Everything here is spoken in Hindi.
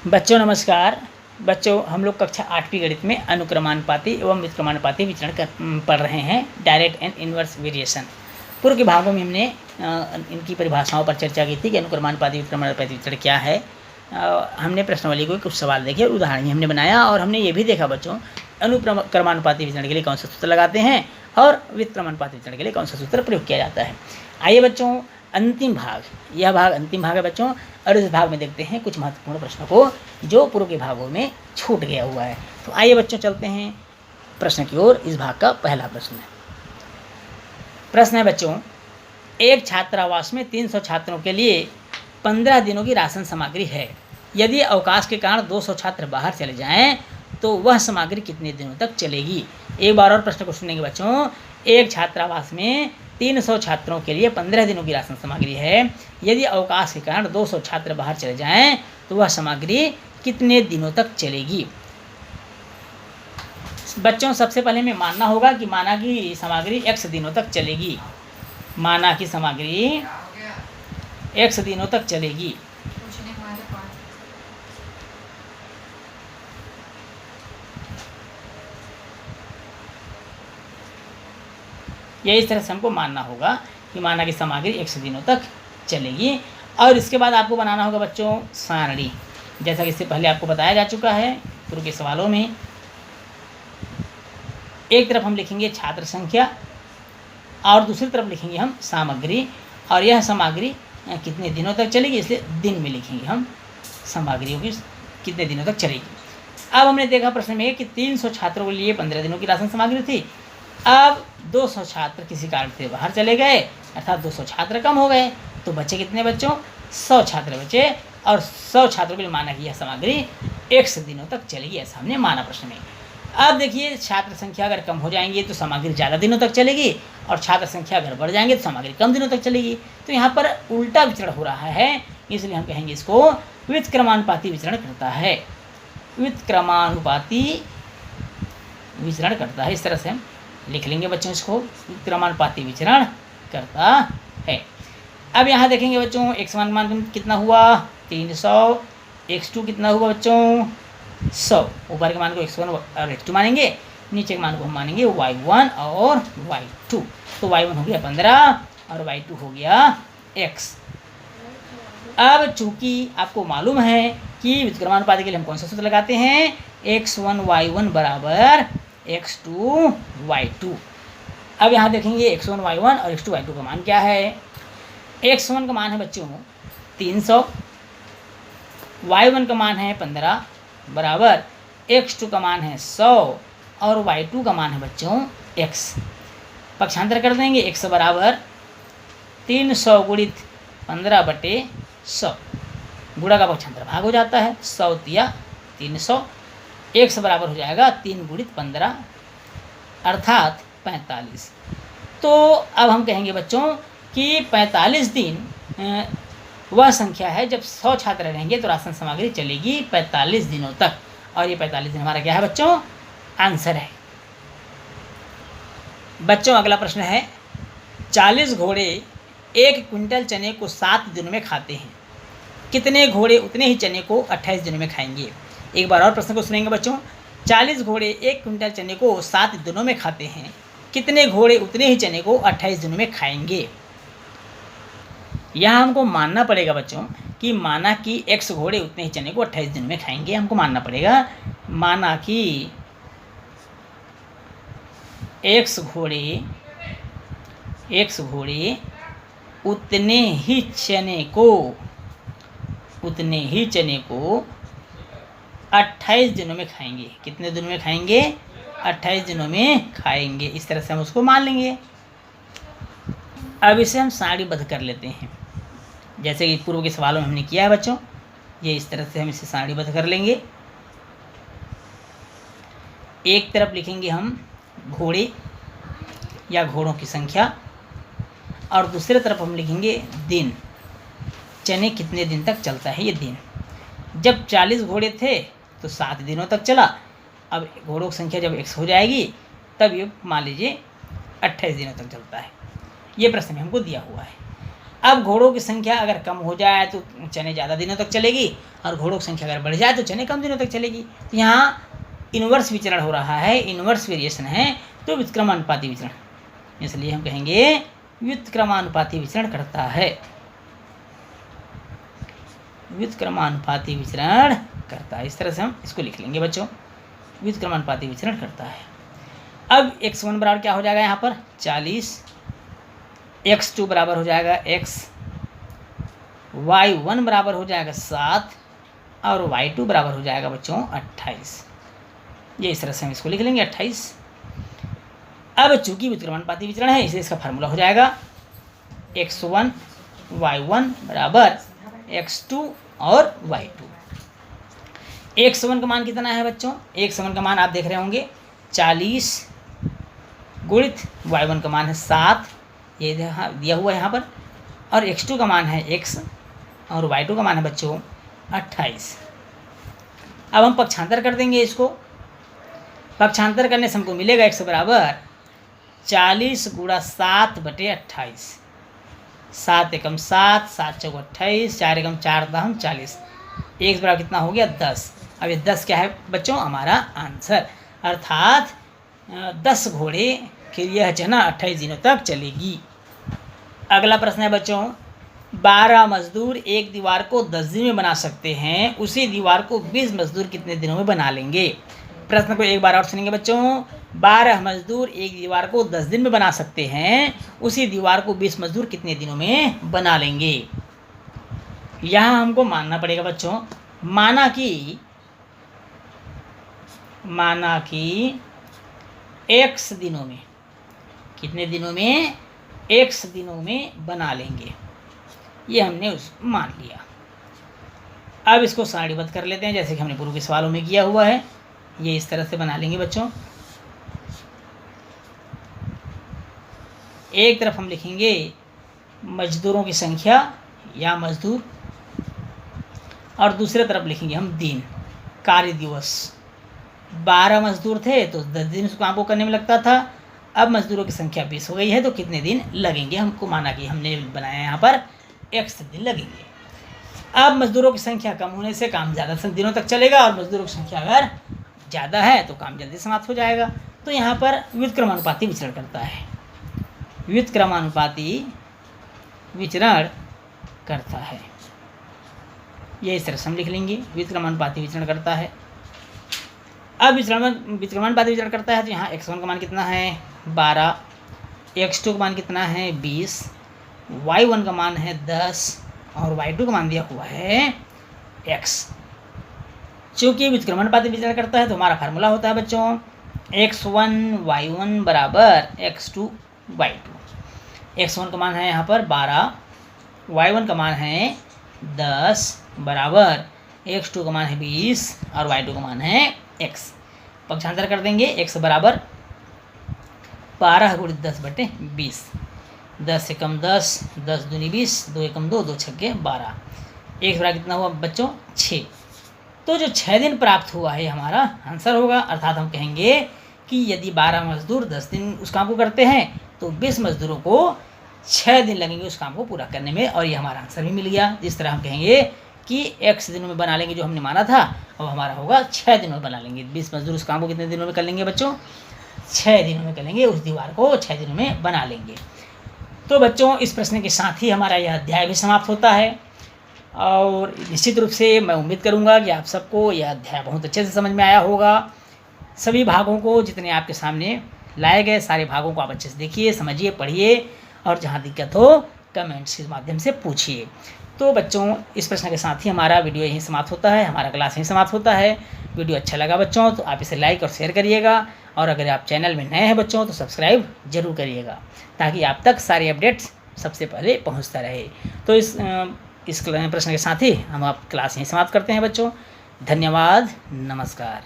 बच्चों नमस्कार। बच्चों हम लोग कक्षा 8वीं गणित में अनुक्रमानुपाती एवं व्युत्क्रमानुपाती विचरण पढ़ रहे हैं, डायरेक्ट एंड इनवर्स वेरिएशन। पूर्व के भागों में हमने इनकी परिभाषाओं पर चर्चा की थी कि अनुक्रमानुपाती व्युत्क्रमानुपाती विचरण क्या है। हमने प्रश्नावली को कुछ सवाल देखे और उदाहरण ही हमने बनाया, और हमने ये भी देखा बच्चों अनुक्रमानुपाती विचरण के लिए कौन सा सूत्र लगाते हैं और व्युत्क्रमानुपाती विचरण के लिए कौन सा सूत्र प्रयोग किया जाता है। आइए बच्चों, अंतिम भाग, यह भाग अंतिम भाग है बच्चों, और इस भाग में देखते हैं कुछ महत्वपूर्ण प्रश्नों को जो पूर्व के भागों में छूट गया हुआ है। तो आइए बच्चों चलते हैं प्रश्न की ओर। इस भाग का पहला प्रश्न है बच्चों, एक छात्रावास में 300 छात्रों के लिए 15 दिनों की राशन सामग्री है। यदि अवकाश के कारण 200 छात्र बाहर चले जाएं तो वह सामग्री कितने दिनों तक चलेगी। एक बार और प्रश्न को सुनेंगे बच्चों। एक छात्रावास में 300 छात्रों के लिए 15 दिनों की राशन सामग्री है। यदि अवकाश के कारण 200 छात्र बाहर चले जाएं तो वह सामग्री कितने दिनों तक चलेगी। बच्चों सबसे पहले हमें मानना होगा कि माना की सामग्री x दिनों तक चलेगी। माना की सामग्री x दिनों तक चलेगी। यह इस तरह से हमको मानना होगा कि माना की सामग्री x दिनों तक चलेगी। और इसके बाद आपको बनाना होगा बच्चों सारणी, जैसा कि इससे पहले आपको बताया जा चुका है पूर्व के सवालों में। एक तरफ हम लिखेंगे छात्र संख्या और दूसरी तरफ लिखेंगे हम सामग्री, और यह सामग्री कितने दिनों तक चलेगी, इसलिए दिन में लिखेंगे हम सामग्रियों की कितने दिनों तक चलेगी। अब हमने देखा प्रश्न में कि 300 छात्रों के लिए 15 दिनों की राशन सामग्री थी। अब 200 छात्र किसी कारण से बाहर चले गए, अर्थात 200 छात्र कम हो गए, तो बचे कितने बच्चों, 100 छात्र बचे, और 100 छात्रों के लिए माना कि यह सामग्री x दिनों तक चलेगी, ऐसा हमने माना प्रश्न में। अब देखिए, छात्र संख्या अगर कम हो जाएंगे तो सामग्री ज़्यादा दिनों तक चलेगी, और छात्र संख्या अगर बढ़ जाएंगे तो सामग्री कम दिनों तक चलेगी। तो यहाँ पर उल्टा विचरण हो रहा है, इसलिए हम कहेंगे इसको व्युत्क्रमानुपाती विचरण करता है। व्युत्क्रमानुपाती विचरण करता है, इस तरह से हम लिख लेंगे बच्चों इसको, व्युत्क्रमानुपाती विचरण करता है। अब यहाँ देखेंगे बच्चों, x1 मान कितना हुआ 300, x2 कितना हुआ बच्चों 100। ऊपर के मान को x1 और x2 मानेंगे, नीचे के मान को हम मानेंगे y1 और y2। तो y1 हो गया 15 और y2 हो गया x। अब चूंकि आपको मालूम है कि व्युत्क्रमानुपाती के लिए हम कौन सा सूत्र लगाते हैं, x1 y1 बराबर x2 y2। अब यहाँ देखेंगे x1 y1 और x2 y2 का मान क्या है। x1 का मान है बच्चों 300, y1 का मान है 15 बराबर x2 का मान है 100 और y2 का मान है बच्चों x। पक्षांतर कर देंगे, x बराबर 300 गुणित 15 बटे 100, गुणा का पक्षांतर भाग हो जाता है, 100 तिया 300, x बराबर हो जाएगा 3 गुणित 15 अर्थात 45। तो अब हम कहेंगे बच्चों कि 45 दिन वह संख्या है जब 100 छात्र रहेंगे तो राशन सामग्री चलेगी 45 दिनों तक, और ये 45 दिन हमारा क्या है बच्चों, आंसर है। बच्चों अगला प्रश्न है, 40 घोड़े 1 क्विंटल चने को 7 दिनों में खाते हैं, कितने घोड़े उतने ही चने को 28 दिनों में खाएंगे। एक बार और प्रश्न को सुनेंगे बच्चों। 40 घोड़े 1 क्विंटल चने को 7 दिनों में खाते हैं, कितने घोड़े उतने ही चने को 28 दिनों में खाएंगे। यहाँ हमको मानना पड़ेगा बच्चों कि माना कि x घोड़े उतने ही चने को 28 दिनों में खाएंगे, हमको मानना पड़ेगा। माना कि x घोड़े उतने ही चने को 28 दिनों में खाएंगे। कितने दिनों में खाएंगे, 28 दिनों में खाएंगे, इस तरह से हम उसको मान लेंगे। अब इसे हम सारणीबद्ध कर लेते हैं, जैसे कि पूर्व के सवालों में हमने किया है बच्चों। ये इस तरह से हम इसे सारणीबद्ध कर लेंगे। एक तरफ लिखेंगे हम घोड़े या घोड़ों की संख्या, और दूसरी तरफ हम लिखेंगे दिन, चने कितने दिन तक चलता है ये दिन। जब 40 घोड़े थे तो 7 दिनों तक चला, अब घोड़ों की संख्या जब x हो जाएगी तब ये मान लीजिए 28 दिनों तक चलता है। ये प्रश्न में हमको दिया हुआ है। अब घोड़ों की संख्या अगर कम हो जाए तो चने ज़्यादा दिनों तक चलेगी, और घोड़ों की संख्या अगर बढ़ जाए तो चने कम दिनों तक चलेगी। तो यहाँ इन्वर्स विचरण हो रहा है, इन्वर्स वेरिएशन है, तो व्युत्क्रमानुपाती विचरण, इसलिए हम कहेंगे व्युत्क्रमानुपाती विचरण करता है, व्युत्क्रमानुपाती विचरण करता है। इस तरह से हम इसको लिख लेंगे बच्चों, व्युत्क्रमानुपाती विचरण करता है। अब x1 बराबर क्या हो जाएगा यहाँ पर 40, x2 बराबर हो जाएगा x, y1 बराबर हो जाएगा 7 और y2 बराबर हो जाएगा बच्चों 28। ये इस तरह से हम इसको लिख लेंगे 28। अब चूंकि व्युत्क्रमानुपाती विचरण है इसलिए इसका फार्मूला हो जाएगा x1 y1 बराबर x2 और y2। x1 का मान कितना है बच्चों, x1 का मान आप देख रहे होंगे 40 गुणित y1 का मान है 7, ये दिया हुआ है यहाँ पर, और x2 का मान है x और y2 का मान है बच्चों 28। अब हम पक्षांतर कर देंगे इसको, पक्षांतर करने से हमको मिलेगा x बराबर 40 गुणा 7/28, 7 एकम 7, 7 चौक 28, 4 एकम 4 दाम 40, x बराबर कितना हो गया 10। अब ये 10 क्या है बच्चों हमारा आंसर, अर्थात 10 घोड़े के लिए यह चना 28 दिनों तक चलेगी। अगला प्रश्न है बच्चों, 12 मजदूर एक दीवार को 10 दिन में बना सकते हैं, उसी दीवार को 20 मजदूर कितने दिनों में बना लेंगे। प्रश्न को एक बार और सुनेंगे बच्चों, 12 मजदूर एक दीवार को 10 दिन में बना सकते हैं, उसी दीवार को 20 मजदूर कितने दिनों में बना लेंगे। यहाँ हमको मानना पड़ेगा बच्चों, माना कि x दिनों में, कितने दिनों में, x दिनों में बना लेंगे, ये हमने मान लिया। अब इसको सारणीबद्ध कर लेते हैं जैसे कि हमने पूर्व के सवालों में किया हुआ है, ये इस तरह से बना लेंगे बच्चों। एक तरफ हम लिखेंगे मजदूरों की संख्या या मजदूर, और दूसरे तरफ लिखेंगे हम दिन, कार्य दिवस। 12 मजदूर थे तो 10 दिन उस काम को करने में लगता था, अब मजदूरों की संख्या 20 हो गई है तो कितने दिन लगेंगे, हमको माना कि हमने बनाया यहाँ पर x दिन लगेंगे। अब मजदूरों की संख्या कम होने से काम ज़्यादा दिनों तक चलेगा, और मजदूरों की संख्या अगर ज़्यादा है तो काम जल्दी समाप्त हो जाएगा। तो यहाँ पर व्युत्क्रमानुपाती विचरण करता है, व्युत्क्रमानुपाती विचरण करता है, ये इस तरह से हम लिख लेंगे, व्युत्क्रमानुपाती विचरण करता है। अब व्युत्क्रमानुपाती विचरण करता है तो यहाँ x1 का मान कितना है 12, x2 का मान कितना है 20, y1 का मान है 10 और y2 का मान दिया हुआ है x। चूँकि व्युत्क्रमानुपाती विचरण करता है तो हमारा फार्मूला होता है बच्चों x1 y1 बराबर x2 y2। x1 का मान है यहाँ पर 12, y1 का मान है 10 बराबर x2 का मान है 20 और y2 का मान है x। पक्षांतर कर देंगे, x बराबर 12 गुणित 10/20, 10 एकम 10, 10 दूनी 20, 2 एकम 2, 2 छक्के 12, x बराबर कितना हुआ बच्चों 6। तो जो 6 दिन प्राप्त हुआ है हमारा आंसर होगा, अर्थात हम कहेंगे कि यदि 12 मजदूर 10 दिन उस काम को करते हैं तो 20 मजदूरों को 6 दिन लगेंगे उस काम को पूरा करने में, और ये हमारा आंसर भी मिल गया। जिस तरह हम कहेंगे कि x दिनों में बना लेंगे जो हमने माना था, अब हमारा होगा 6 दिनों में बना लेंगे। 20 मजदूर उस काम को कितने दिनों में कर लेंगे बच्चों 6 दिनों में कर लेंगे, उस दीवार को 6 दिनों में बना लेंगे। तो बच्चों इस प्रश्न के साथ ही हमारा यह अध्याय भी समाप्त होता है, और निश्चित रूप से मैं उम्मीद करूँगा कि आप सबको यह अध्याय बहुत अच्छे से समझ में आया होगा। सभी भागों को जितने आपके सामने लाए गए सारे भागों को आप अच्छे से देखिए, समझिए, पढ़िए, और जहाँ दिक्कत हो कमेंट्स के माध्यम से पूछिए। तो बच्चों इस प्रश्न के साथ ही हमारा वीडियो यहीं समाप्त होता है, हमारा क्लास यहीं समाप्त होता है। वीडियो अच्छा लगा बच्चों तो आप इसे लाइक और शेयर करिएगा, और अगर आप चैनल में नए हैं बच्चों तो सब्सक्राइब जरूर करिएगा, ताकि आप तक सारे अपडेट्स सबसे पहले पहुंचता रहे। तो इस प्रश्न के साथ ही हम आप क्लास यहीं समाप्त करते हैं बच्चों। धन्यवाद, नमस्कार।